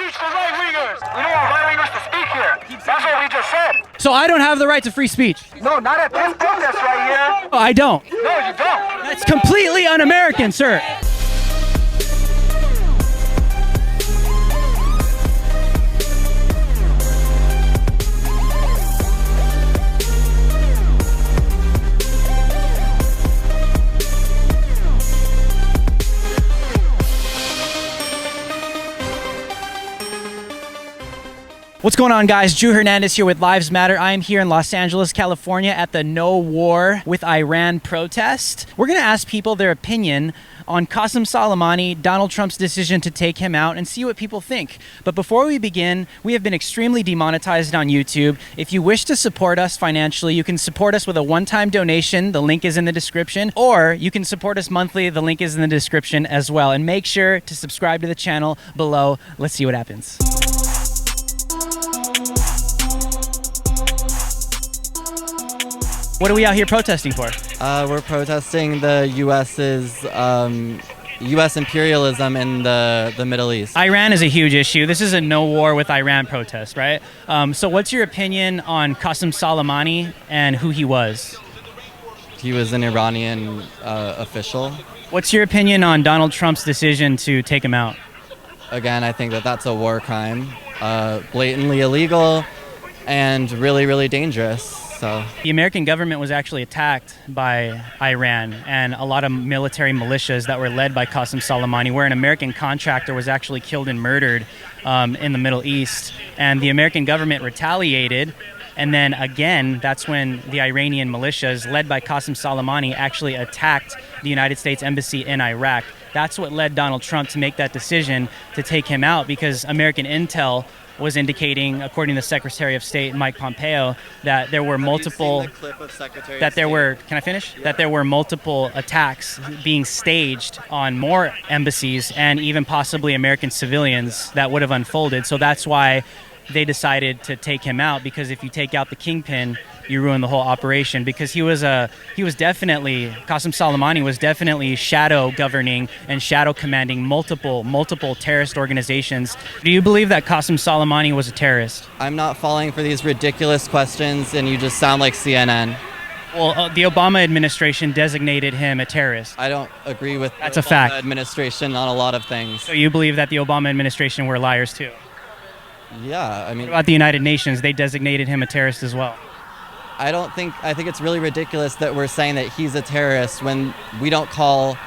speech for right-wingers. We don't want right-wingers to speak here. That's what we just said. So I don't have the right to free speech? No, not at this protest right here. Oh, I don't. No, you don't. That's completely un-American, sir. What's going on, guys? Drew Hernandez here with Lives Matter. I am here in Los Angeles, California at the No War with Iran protest. We're going to ask people their opinion on Qasem Soleimani, Donald Trump's decision to take him out, and see what people think. But before we begin, we have been extremely demonetized on YouTube. If you wish to support us financially, you can support us with a one-time donation. The link is in the description. Or you can support us monthly. The link is in the description as well. And make sure to subscribe to the channel below. Let's see what happens. What are we out here protesting for? We're protesting the U.S. imperialism in the Middle East. Iran is a huge issue. This is a no war with Iran protest, right? So what's your opinion on Qasem Soleimani and who he was? He was an Iranian official. What's your opinion on Donald Trump's decision to take him out? Again, I think that that's a war crime, blatantly illegal and really, really dangerous. So. The American government was actually attacked by Iran and a lot of military militias that were led by Qasem Soleimani, where an American contractor was actually killed and murdered in the Middle East. And the American government retaliated. And then again, that's when the Iranian militias led by Qasem Soleimani actually attacked the United States Embassy in Iraq. That's what led Donald Trump to make that decision to take him out, because American intel was indicating, according to the Secretary of State Mike Pompeo, that there were multiple that there were multiple attacks being staged on more embassies and even possibly American civilians that would have unfolded. So that's why they decided to take him out, because if you take out the kingpin, you ruin the whole operation. Because Qasem Soleimani was definitely shadow governing and shadow commanding multiple terrorist organizations. Do you believe that Qasem Soleimani was a terrorist? I'm not falling for these ridiculous questions, and you just sound like CNN. Well, the Obama administration designated him a terrorist. I don't agree with That's the a fact. Obama administration on a lot of things. So you believe that the Obama administration were liars too? Yeah, I mean, What about the United Nations? They designated him a terrorist as well. I think it's really ridiculous that we're saying that he's a terrorist when we don't call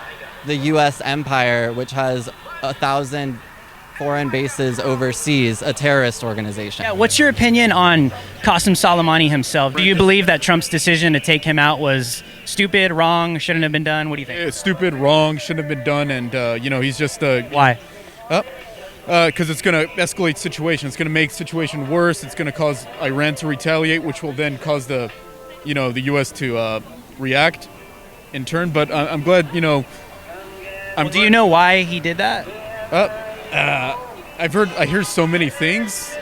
the U.S. empire, which has 1,000 foreign bases overseas, a terrorist organization. Yeah, what's your opinion on Qasem Soleimani himself? Do you believe that Trump's decision to take him out was stupid, wrong, shouldn't have been done? What do you think? It's stupid, wrong, shouldn't have been done, and he's just Why? because it's going to escalate situation. It's going to make situation worse. It's going to cause Iran to retaliate, which will then cause the U.S. to react in turn. But I'm glad, do you know why he did that? I hear so many things.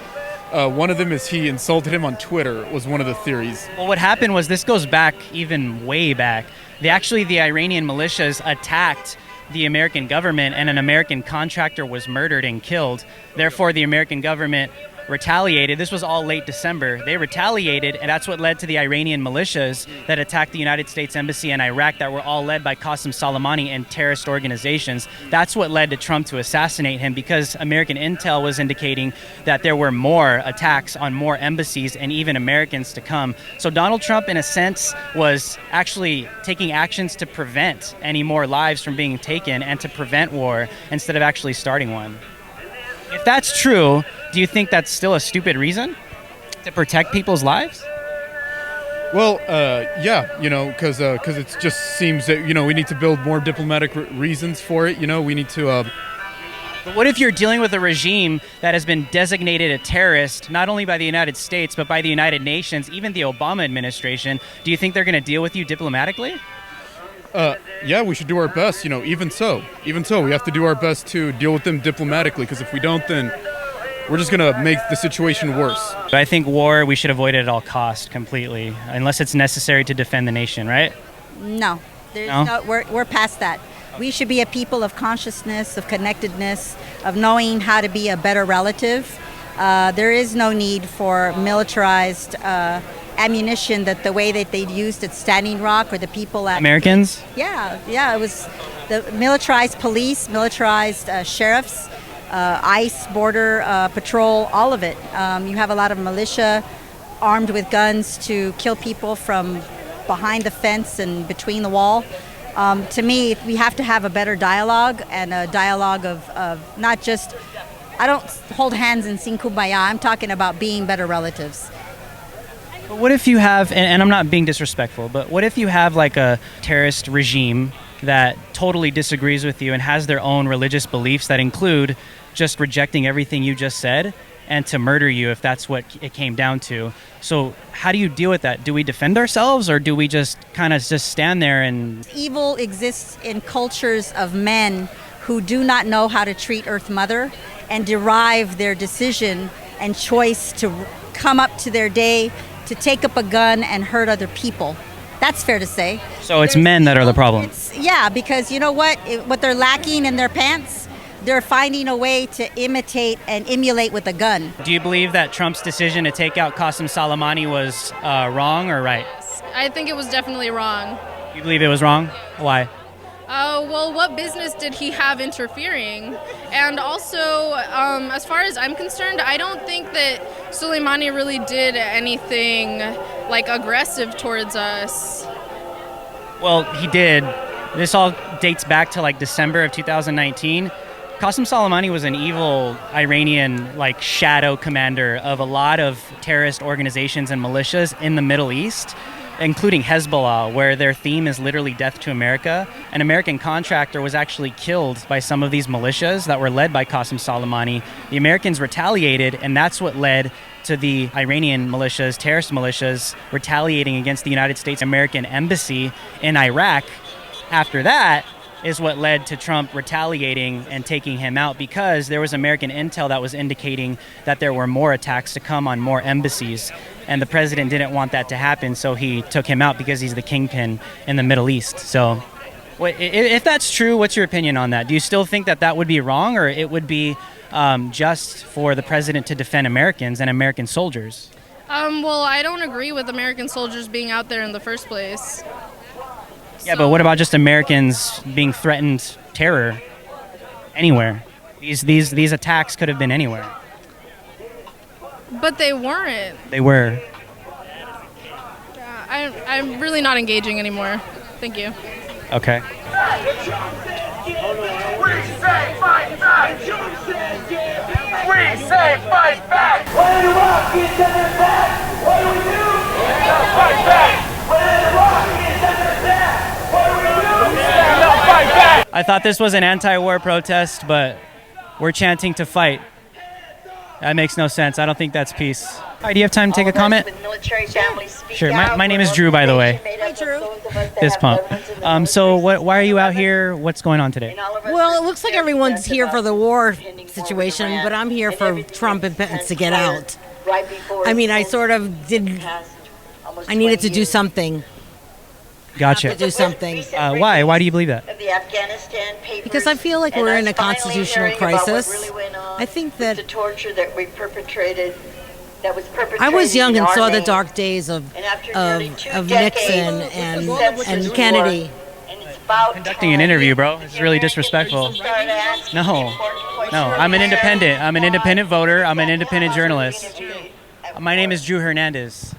One of them is he insulted him on Twitter, was one of the theories. Well, what happened was, this goes back even way back. The Iranian militias attacked the American government, and an American contractor was murdered and killed. Therefore, the American government retaliated. This was all late December. They retaliated, and that's what led to the Iranian militias that attacked the United States Embassy in Iraq, that were all led by Qasem Soleimani and terrorist organizations. That's what led to Trump to assassinate him, because American intel was indicating that there were more attacks on more embassies and even Americans to come. So Donald Trump, in a sense, was actually taking actions to prevent any more lives from being taken and to prevent war instead of actually starting one. If that's true, do you think that's still a stupid reason to protect people's lives? Well, yeah, because it just seems that, we need to build more diplomatic reasons for it. We need to... But what if you're dealing with a regime that has been designated a terrorist, not only by the United States, but by the United Nations, even the Obama administration? Do you think they're going to deal with you diplomatically? Yeah, we should do our best, even so, we have to do our best to deal with them diplomatically, because if we don't, then we're just going to make the situation worse. I think war, we should avoid it at all costs completely, unless it's necessary to defend the nation, right? No, we're past that. We should be a people of consciousness, of connectedness, of knowing how to be a better relative. There is no need for militarized ammunition that the way that they used at Standing Rock or the people at Americans? Yeah, it was the militarized police, militarized sheriffs, ICE, border patrol, all of it. You have a lot of militia armed with guns to kill people from behind the fence and between the wall. To me, we have to have a better dialogue, and a dialogue of not just, I don't hold hands and sing kumbaya, I'm talking about being better relatives. But what if you have, and I'm not being disrespectful, but what if you have like a terrorist regime that totally disagrees with you and has their own religious beliefs that include just rejecting everything you just said and to murder you if that's what it came down to? So how do you deal with that? Do we defend ourselves, or do we just kind of just stand there and... Evil exists in cultures of men who do not know how to treat Earth Mother and derive their decision and choice to come up to their day to take up a gun and hurt other people. That's fair to say. So it's men that are the problem. Yeah, because you know what? What they're lacking in their pants, they're finding a way to imitate and emulate with a gun. Do you believe that Trump's decision to take out Qasem Soleimani was wrong or right? I think it was definitely wrong. You believe it was wrong? Why? Well, what business did he have interfering? And also, as far as I'm concerned, I don't think that Soleimani really did anything like aggressive towards us. Well, he did. This all dates back to like December of 2019. Qasem Soleimani was an evil Iranian like shadow commander of a lot of terrorist organizations and militias in the Middle East, including Hezbollah, where their theme is literally death to America. An American contractor was actually killed by some of these militias that were led by Qasem Soleimani. The Americans retaliated, and that's what led to the Iranian militias, terrorist militias, retaliating against the United States American embassy in Iraq. After that is what led to Trump retaliating and taking him out, because there was American intel that was indicating that there were more attacks to come on more embassies. And the president didn't want that to happen, so he took him out because he's the kingpin in the Middle East. So if that's true, what's your opinion on that? Do you still think that that would be wrong, or it would be just for the president to defend Americans and American soldiers? Well, I don't agree with American soldiers being out there in the first place. Yeah, but what about just Americans being threatened terror anywhere? These attacks could have been anywhere. But they weren't. They were. I'm really not engaging anymore. Thank you. Okay. We say fight back! We say fight back! When the rock gets under attack, what do we do? Fight back! When the rock gets under attack, what do we do? Stand up, fight back! I thought this was an anti-war protest, but we're chanting to fight. That makes no sense. I don't think that's peace. All right, do you have time to take a comment? Sure. My name is Drew, by the way. Hi, Drew. Fist pump. So why are you out here? What's going on today? Well, it looks like everyone's here for the war situation, but I'm here for Trump and Pence to get out. I mean, I sort of did. I needed to do something. Gotcha. To do something. Why? Why do you believe that? Because I feel like we're in a constitutional crisis. I think that the torture that we perpetrated, that was perpetrated. I was young and saw the name. dark days of Nixon and Kennedy. Conducting an interview, bro. It's really disrespectful. No, I'm an independent. I'm an independent voter. I'm an independent journalist. My name is Drew Hernandez.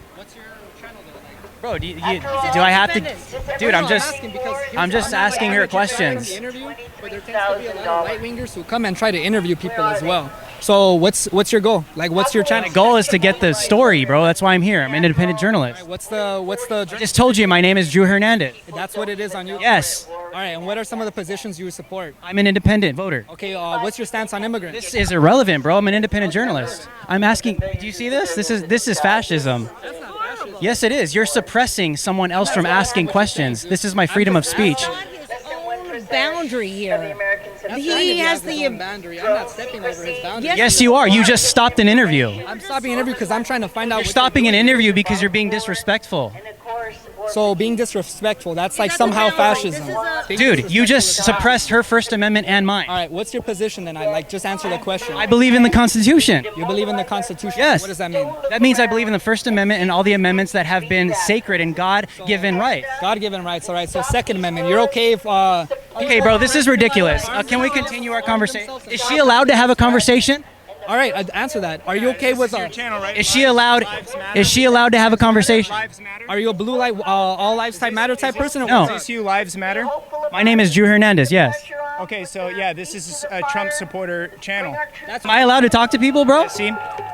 Bro, do I have to? Dude, I'm just asking her questions. But there tends to be a lot of right-wingers who come and try to interview people as well. So what's your goal? Like, what's your channel? My goal is to get the story, bro. That's why I'm here. I'm an independent journalist. What's the? I just told you my name is Drew Hernandez. That's what it is on YouTube. Yes. All right. And what are some of the positions you support? I'm an independent voter. Okay. What's your stance on immigrants? This is irrelevant, bro. I'm an independent journalist. I'm asking. Do you see this? This is fascism. Yes, it is. You're suppressing someone else from asking questions. This is my freedom of speech. Boundary here. He has the boundary. I'm not stepping over his boundary. Yes, you are. You just stopped an interview. I'm stopping an interview because I'm trying to find out. You're stopping an interview because you're being disrespectful. So being disrespectful, that's like somehow fascism. Dude, you just suppressed her First Amendment and mine. All right, what's your position then? Just answer the question. I believe in the Constitution. You believe in the Constitution? Yes. What does that mean? That means I believe in the First Amendment and all the amendments that have been sacred and God-given rights. God-given rights, all right. So Second Amendment, you're okay if... Okay, bro, this is ridiculous. Can we continue our conversation? Is she allowed to have a conversation? All right, answer that. Are you okay with... Is she allowed? Is she allowed to have a conversation? Are you a blue light, all lives type matter type person? Or No. what? Is this you, Lives Matter? My name is Drew Hernandez. Yes. Okay, so yeah, this is a Trump supporter channel. Am I allowed to talk to people, bro? See?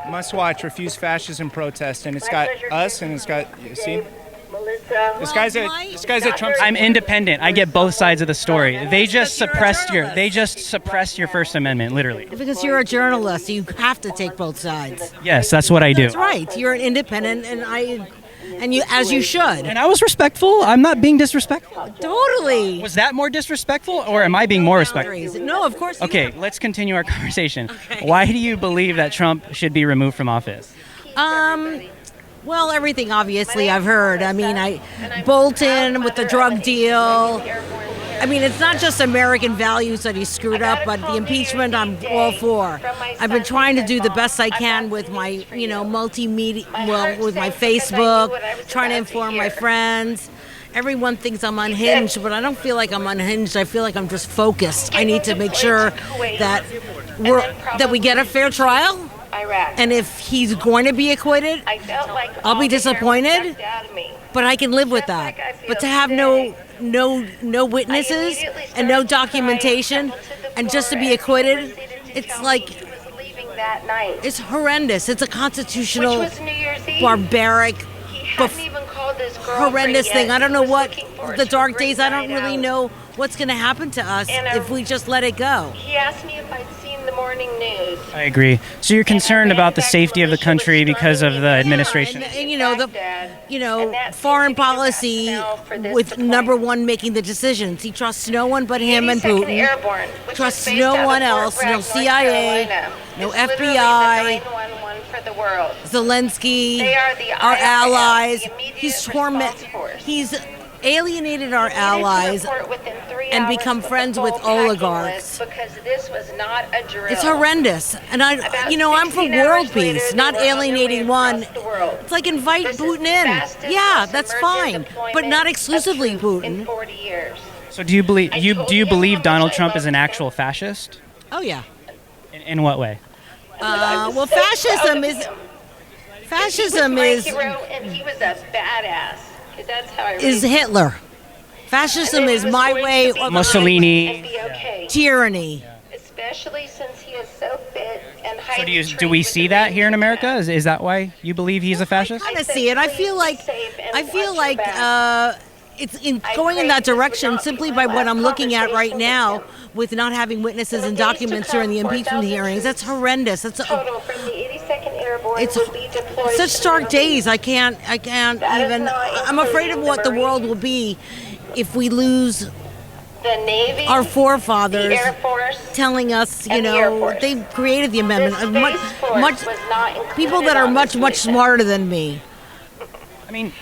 Must watch, refuse fascism protest, and it's got us and it's got, you see? This guy's a Trump. I'm independent. I get both sides of the story. They just suppressed your First Amendment, literally. Because you're a journalist, you have to take both sides. Yes, that's what I do. That's right. You're an independent, and you, as you should. And I was respectful. I'm not being disrespectful. Totally. Was that more disrespectful, or am I being more respectful? No, of course. Okay, let's continue our conversation. Why do you believe that Trump should be removed from office? Well, everything obviously I've heard. I mean, Bolton with the drug deal. I mean, it's not just American values that he screwed up, but the impeachment I'm all for. I've been trying to do the best I can with my, multimedia, with my Facebook, trying to inform my friends. Everyone thinks I'm unhinged, but I don't feel like I'm unhinged. I feel like I'm just focused. I need to make sure that we get a fair trial. And if he's going to be acquitted, I'll be disappointed, but I can live with that. But to have no witnesses and no documentation and just to be acquitted, it's like, it's horrendous. It's a constitutional, barbaric, horrendous thing. I don't know what, the dark days, I don't really know what's going to happen to us if we just let it go. He asked me if I'd seen the morning news. I agree. So you're concerned about the safety of the country because of the administration? And foreign policy with number one making the decisions. He trusts no one but him and Putin. Trusts no one else. No CIA, no FBI, Zelensky, our allies. He's alienated our allies and become friends with oligarchs. It's horrendous. And I'm for world peace, not alienating one. It's like invite Putin in. Yeah, that's fine, but not exclusively Putin. So do you believe Donald Trump is an actual fascist? Oh yeah. In what way? Well, fascism is. And he was a badass. That's how I is Hitler. Fascism is my way of Mussolini. Tyranny. Especially since he is so fit and highly So do we see that here in America? Is that why you believe he's a fascist? I see it. I feel like it's going in that direction simply by what I'm looking at right now with not having witnesses and documents during the impeachment hearings. That's horrendous. It's such dark days. I can't even. I'm afraid of what the world will be if we lose the Navy, our forefathers, the Air Force, telling us, they created the amendment. People that are much smarter than me. I mean,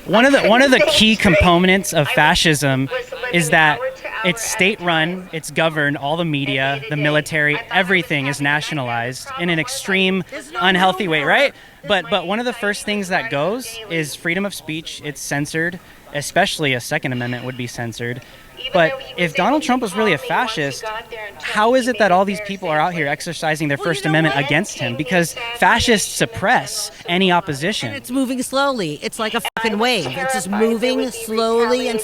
one of the key components of fascism is that it's state-run, it's governed, all the media, the military, everything is nationalized in an extreme, unhealthy way, right? But one of the first things that goes is freedom of speech. It's censored, especially a Second Amendment would be censored. But if Donald Trump was really a fascist, how is it that all these people are out here exercising their First Amendment against him? Because fascists suppress any opposition. And it's moving slowly. It's like a fucking wave. It's just moving slowly, and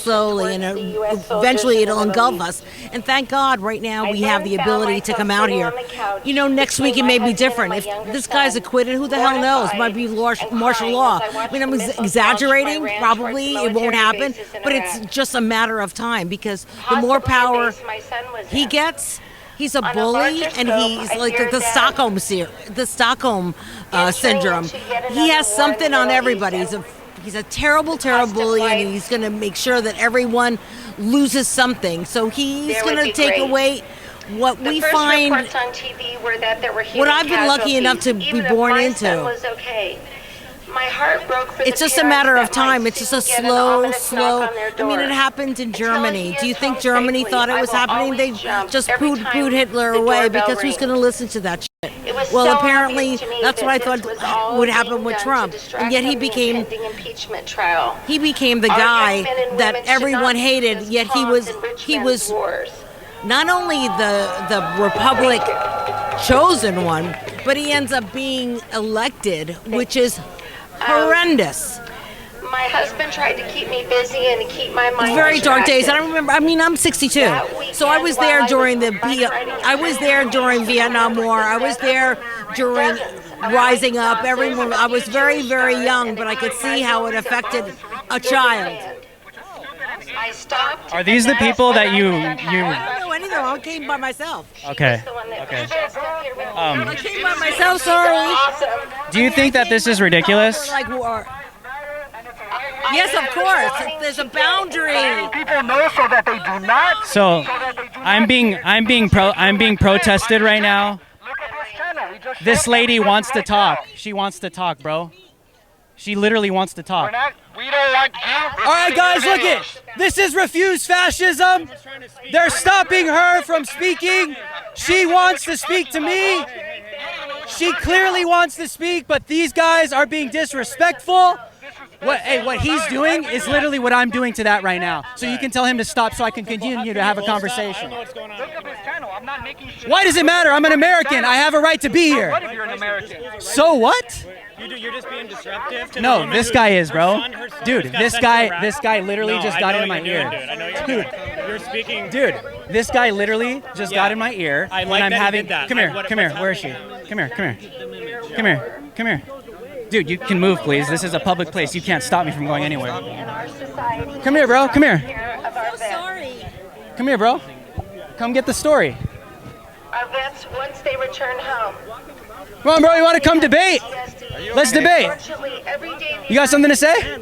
eventually it'll engulf us. And thank God right now we have the ability to come out here. Next week it may be different. If this guy's acquitted, who the hell knows? Might be martial law. I mean, I'm exaggerating. Probably it won't happen. But it's just a matter of time because the more power he gets, he's a bully, and he's like the Stockholm syndrome. He has something on everybody. He's a terrible bully, and he's going to make sure that everyone loses something. So he's going to take away what we find, what I've been lucky enough to be born into. My heart broke for It's the just a parents matter of that might time. It's just a soon get an slow. ominous knock on their I mean, it door. happened in Until Germany. he Do you is think home Germany safely, thought it I was will happening? They always jump just every pooed time Hitler the away doorbell because who's going to rings. listen to that shit? It was Well, so apparently, obvious to me that's what I that thought this was all would happen being with done to Trump. distract And yet he from the became impending impeachment trial. he became the Our guy young men and that women should everyone not hated. be Yet pawns in rich he men's was wars. not only the Republic chosen one, but he ends up being elected, which is horrendous. My husband tried to keep me busy and to keep my mind It's very dark days. I distracted. don't remember. I mean, I'm 62, so I was there during during Vietnam War. I was there during Rising Up. Everyone. I was very, very young, but I could see how it affected a child. I stopped. Are these the people that you? I don't know anything. I came by myself. Okay. Okay. I came by myself. Sorry. Do you think that this is ridiculous? Like war. Yes, of course. There's a boundary. People know so that they do not. So, I'm being protested right now. Look at this channel. We just This lady wants to talk. She wants to talk, bro. She literally wants to talk. We don't want you. All right, guys, look it. This is Refuse Fascism. They're stopping her from speaking. She wants to speak to me. She clearly wants to speak, but these guys are being disrespectful. What he's doing is literally what I'm doing to that right now. So you can tell him to stop so I can continue to have a conversation. Look at this channel. I'm not making shit. Why does it matter? I'm an American. I have a right to be here. What if you're an American? So what? You're just being disruptive to the No, woman this who- guy is, her bro. son- her son Dude, just got this sent to Iraq. guy literally No, just I got know into my what you're ear. doing, dude. I know you're Dude. doing. You're speaking. Dude, this guy literally just got in my ear I like when I'm that he having. did that. Come Like, here, what- come here. what's Where is she? happening? Come here, come here, come here, come here. Dude, you can move, please. This is a public place. You can't stop me from going anywhere. Come here, bro. Come here. Sorry. Come here, bro. Come get the story. Our vets, once they return home. Come on, bro. You want to come debate? Let's debate. Virtually every day You got something to say?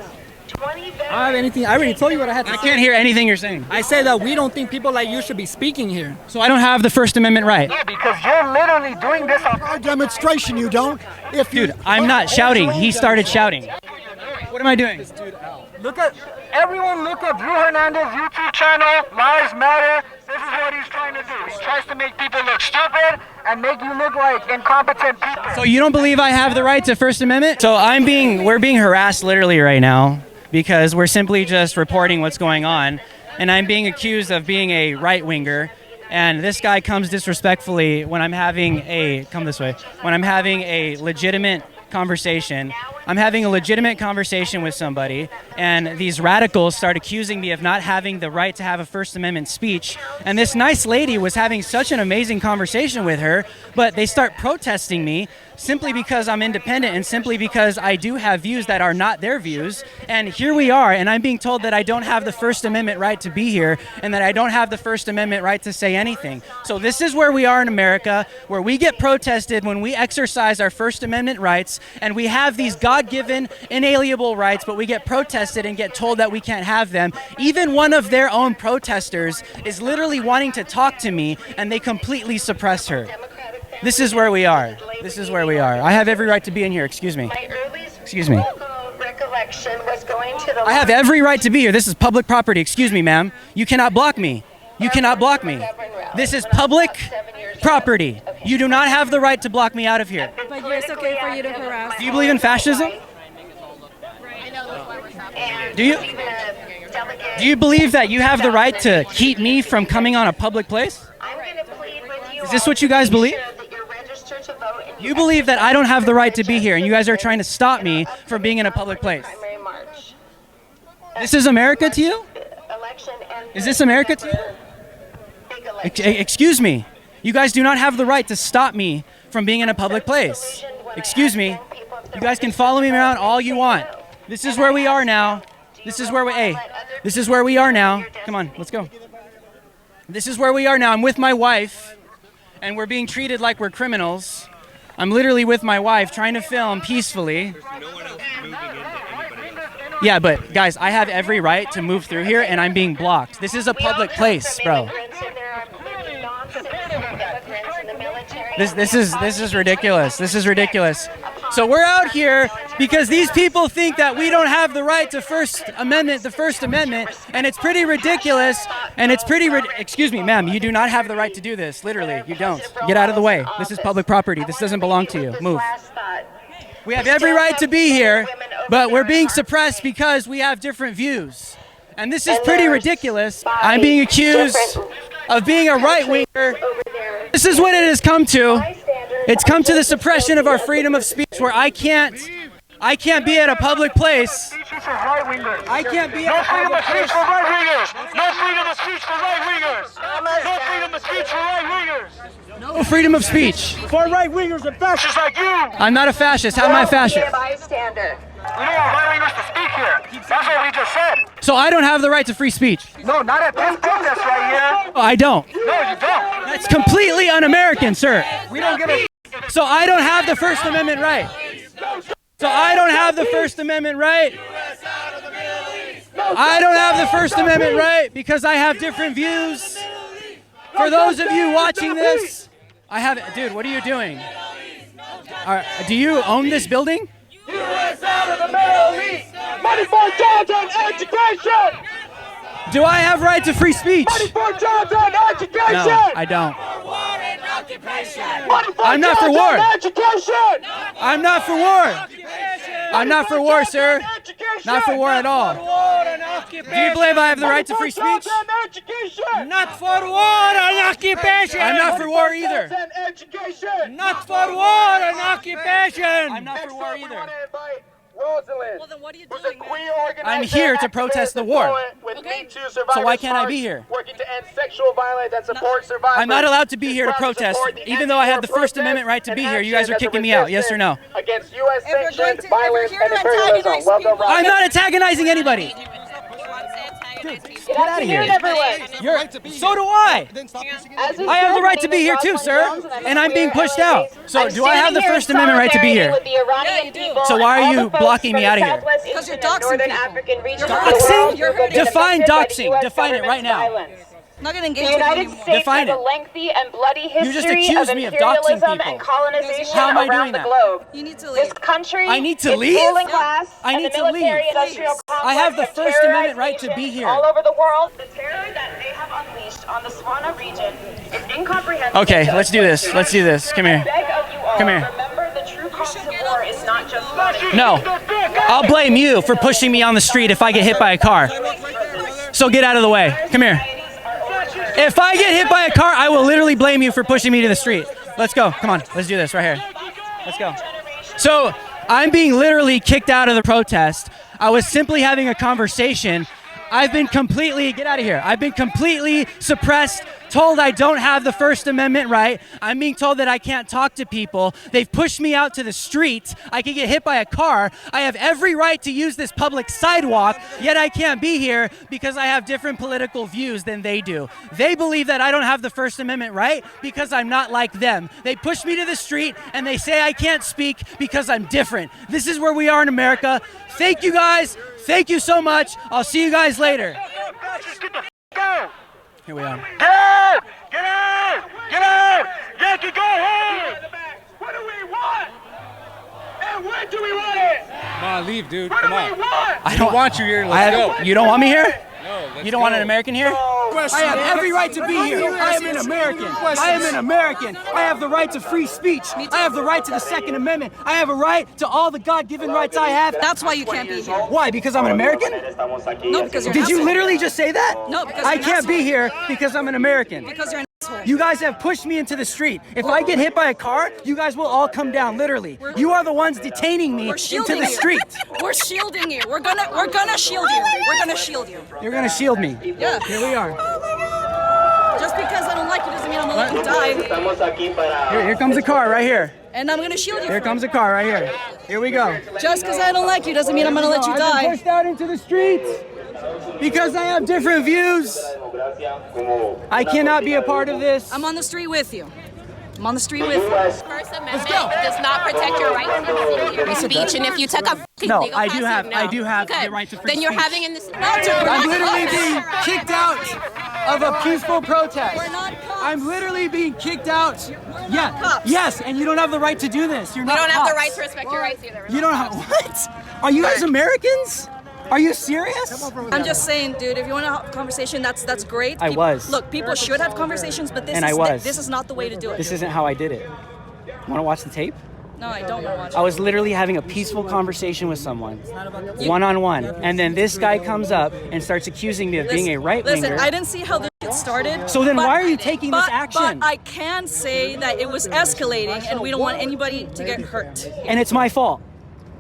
20 I don't have anything. I already told you what I had to I say. can't hear anything you're saying. I say that we don't think people like you should be speaking here. So I don't have the First Amendment right. Yeah, because you're literally doing this on Our demonstration, you don't. If you, Dude, I'm not shouting. He started shouting. What am I doing? Look at everyone. Look at Drew Hernandez YouTube channel. Lives Matter. This is what he's trying to do. He tries to make people look stupid and make you look like incompetent people. So you don't believe I have the right to First Amendment? So we're being harassed literally right now because we're simply just reporting what's going on, and I'm being accused of being a right-winger. And this guy comes disrespectfully when I'm having a legitimate conversation. I'm having a legitimate conversation with somebody, and these radicals start accusing me of not having the right to have a First Amendment speech. And this nice lady was having such an amazing conversation with her, but they start protesting me simply because I'm independent and simply because I do have views that are not their views. And here we are, and I'm being told that I don't have the First Amendment right to be here and that I don't have the First Amendment right to say anything. So this is where we are in America, where we get protested when we exercise our First Amendment rights, and we have these God-given, inalienable rights, but we get protested and get told that we can't have them. Even one of their own protesters is literally wanting to talk to me, and they completely suppress her. This is where we are. This is where we are. I have every right to be in here. Excuse me. My earliest Excuse me. recollection was going to the I have every right to be here. This is public property. Excuse me, ma'am. You cannot block me. You cannot block me. This is public property. You do not have the right to block me out of here. But it's okay for you to harass. Do you believe in fascism? Do you believe that you have the right to keep me from coming on a public place? I'm going to plead with you. Is this what you guys believe? That you're registered to vote and You believe that I don't have the right to be here, and you guys are trying to stop me from being in a public place. primary march. This is America to you? Election and Is this America to you? big election. Excuse me. You guys do not have the right to stop me from being in a public place. Excuse me. You guys can follow me around all you want. This is where we are now. This is where this is where we are now. Come on, let's go. This is where we are now. I'm with my wife, and we're being treated like we're criminals. I'm literally with my wife trying to film peacefully. Yeah, but guys, I have every right to move through here, and I'm being blocked. This is a public place, bro. This is ridiculous. This is ridiculous. So we're out here because these people think that we don't have the right to the First Amendment, and it's pretty ridiculous, and it's pretty, excuse me, ma'am, you do not have the right to do this, literally, you don't. Get out of the way. This is public property. This doesn't belong to you. Move. We have every right to be here, but we're being suppressed because we have different views. And this is pretty ridiculous. I'm being accused of being a right-winger. This is what it has come to. It's come to the suppression of our freedom of speech, where I can't be at a public place. I can't be at a public place. No freedom of speech for right-wingers. No freedom of speech for right-wingers. No freedom of speech. For right-wingers and fascists like you. I'm not a fascist. How am I a fascist? Bystander. We don't want right-wingers to speak here. That's what we just said. So I don't have the right to free speech. No, not at this protest right here. Oh, I don't. No, you don't. That's completely un-American, sir. We don't give a. So I don't have the First Amendment right. So I don't have the First Amendment right. I don't have the First Amendment right because I have different views. For those of you watching this, I have. Dude, what are you doing? Do you own this building? U.S. out of the Middle East. Money for jobs and education. Do I have right to free speech? Money for jobs and education. No, I don't. I'm not for war. I'm not for war. I'm not for war, sir. Not for war at all. Do you believe I have the right to free speech? Not for war and occupation. I'm not for war either. Not for war and occupation. I'm not for war either. Rosalind. Well, then what are you Who's doing, a queer man? organizer I'm here to protest the war. with Okay. Me Too Survivors So why can't I March, be here? Working to end sexual violence and support survivors. I'm not allowed to be here to Proud protest, support the even though I have the anti-war First Amendment right to be here. You guys are action as a kicking me out, yes or no? Against U.S. If you're going sanctions, to- violence, if you're here and to imperialism. antagonize Welcome, people- I'm Rob. not antagonizing anybody. Get out of here. So do I. I have the right to be here too, sir. And I'm being pushed out. So do I have the First Amendment right to be here? So why are you blocking me out of here? Because you're doxing people. Doxing? Define doxing. Define it right now. I'm not going to The engage with you United anymore. States Define has it. a lengthy and bloody history You just accused of me of doxing imperialism people. and colonization How am I around doing the that? globe. You need to This leave. country, I need to its leave? ruling class, I and need the to leave. military-industrial complex I have the have First terrorized Amendment right to nations be here. all over the world. The terror that they have unleashed on the Swana region is incomprehensible. Okay, let's do this. Let's do this. Come here. I beg of you all, Come here. remember the true cause of war is not just money. No. I'll blame you for pushing me on the street if I get hit by a car. So get out of the way. Come here. If I get hit by a car, I will literally blame you for pushing me to the street. Let's go. Come on. Let's do this right here. Let's go. So I'm being literally kicked out of the protest. I was simply having a conversation. I've been completely, get out of here. I've been completely suppressed, told I don't have the First Amendment right. I'm being told that I can't talk to people. They've pushed me out to the street. I could get hit by a car. I have every right to use this public sidewalk, yet I can't be here because I have different political views than they do. They believe that I don't have the First Amendment right because I'm not like them. They push me to the street and they say I can't speak because I'm different. This is where we are in America. Thank you guys. Thank you so much. I'll see you guys later. Go! Here we are. Get out! Get out! Get out! Yankee, go home! What do we want? And when do we want it? Come on, leave, dude. What Come do we on. want? I don't want you here. Let's go. You don't want me here? No, let's You don't want go. an American here? I have every right to be here. I am an American. I am an American. I have the right to free speech. I have the right to the Second Amendment. I have a right to all the God-given rights I have. That's why you can't be here. Why? Because I'm an American? No, because you're Did you an asshole. literally just say that? No, because I you're an can't be asshole. here because I'm an American. Because you're an asshole. You guys have pushed me into the street. If I get hit by a car, you guys will all come down, literally. You are the ones detaining me We're into shielding the you. street. We're shielding you. We're gonna shield you. We're gonna shield you. You're gonna shield me. Yeah. Here we are. Just because I don't like you doesn't mean I'm gonna let you die. Here comes a car right here. And I'm gonna shield you. Here from comes a car right here. Here we go. it. Just because I don't like you doesn't mean I'm gonna let you I've been die. pushed out into the streets because I have different views. I cannot be a part of this. I'm on the street with you. I'm on the street with you. First Amendment does not protect your right to free speech, and if you took a No, legal I do passive, have- no. I do have Good. the right to free Then you're speech. having in this. I'm literally being kicked out of a peaceful protest. We're not I'm literally being kicked out. Yeah. Cops. Yes, and you don't have the right to do this. You're We not don't have the cops. right to respect your rights either. You don't have what? Are you guys Americans? Are you serious? I'm just saying, dude, if you want to have a conversation, that's great. I was. Look, people should have conversations, but this is not the way to do it. This isn't how I did it. Want to watch the tape? No, I don't want to watch I was literally having a peaceful conversation with someone, one-on-one, and then this guy comes up and starts accusing me of being a right-winger. Listen, I didn't see how this shit started. So then why are you taking this action? But I can say that it was escalating, and we don't want anybody to get hurt. And it's my fault.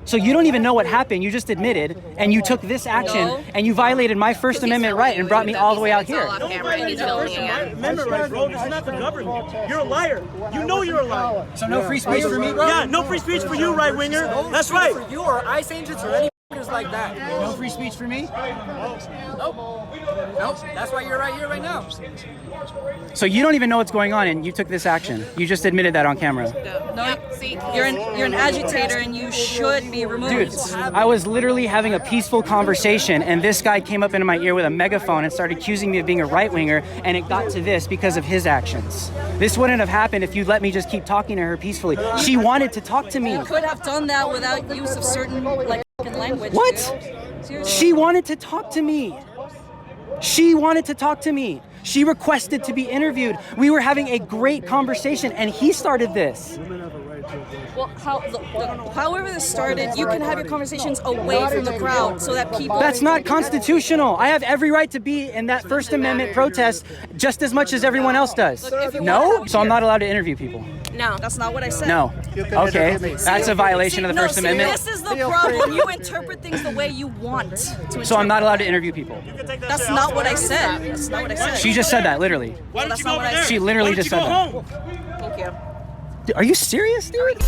So you don't even know what happened. You just admitted, and you took this action, and you violated my First Amendment right and brought me all the way out here. Remember, right, bro? This is not the government. You're a liar. You know you're a liar. So no free speech for me, bro? Yeah, no free speech for you, right winger. That's right. For you or ICE agents or any like that. No free speech for me? Nope. That's why you're right here right now. So you don't even know what's going on, and you took this action. You just admitted that on camera. No, you're an agitator, and you should be removed. Dude, I was literally having a peaceful conversation, and this guy came up into my ear with a megaphone and started accusing me of being a right-winger, and it got to this because of his actions. This wouldn't have happened if you let me just keep talking to her peacefully. She wanted to talk to me. You could have done that without use of certain language. What? Seriously. She wanted to talk to me. She wanted to talk to me. She requested to be interviewed. We were having a great conversation, and he started this. Well, however this started, you can have your conversations away from the crowd so that people... That's not constitutional. I have every right to be in that First Amendment protest just as much as everyone else does. No? So I'm not allowed to interview people? No. That's not what I said. No. Okay. That's a violation of the First Amendment? This is the problem. You interpret things the way you want to interpret. So I'm not allowed to interview people? That's not what I said. That's not what I said. She just said that, literally. Well, that's not what I said. She literally just said that. Thank you. Are you serious, dude?